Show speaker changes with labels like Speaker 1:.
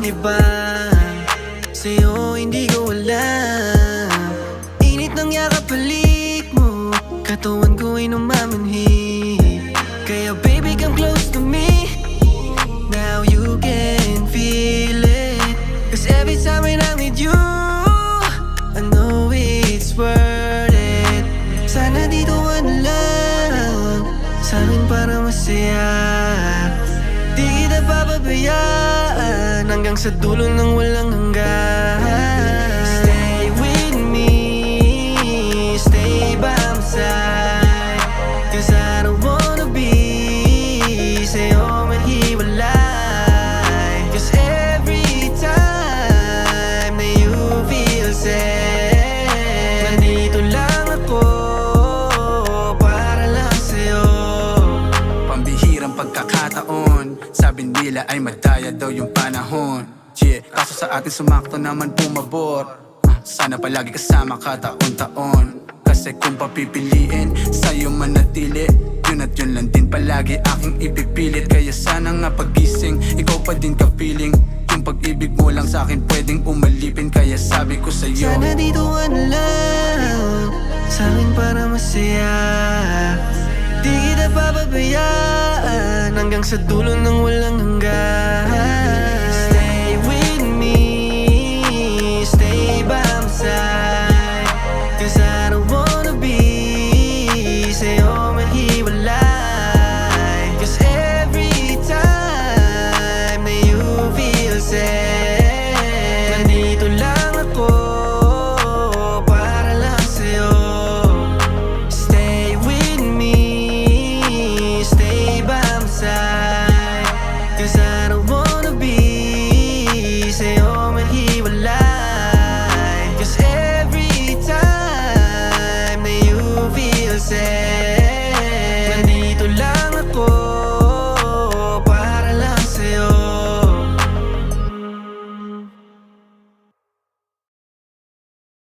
Speaker 1: iba. Sa'yo hindi ko alam. Init ng yakap halik mo, katawan ko ay namamanhid. Kaya baby come close to me, now you can feel it. Cause every time when I'm with you, I know it's worth it. Sana dito ka na lang sa'kin para masaya. Di kita papabayaan hanggang sa dulo ng walang hanggan. Stay with me, stay by my side. Cause I don't wanna be sa'yo mahiwalay. Cause every time that you feel sad, nandito lang ako para lang sa'yo.
Speaker 2: Pambihirang pagkakataon, sabi nila ay madaya daw yung panahon. Yeah, kaso sa atin sumakto naman pumabor. Sana palagi kasama ka taon-taon. Kasi kung papipiliin, sa'yo manatili, yun at yun lang din palagi aking ipipilit. Kaya sana nga pagising, ikaw pa din ka-feeling. Yung pag-ibig mo lang sa'kin pwedeng umalipin. Kaya sabi ko sa'yo,
Speaker 1: sana dito ka na lang sa'kin para masaya. Di kita papabayaan hanggang sa dulo ng walang hanggan.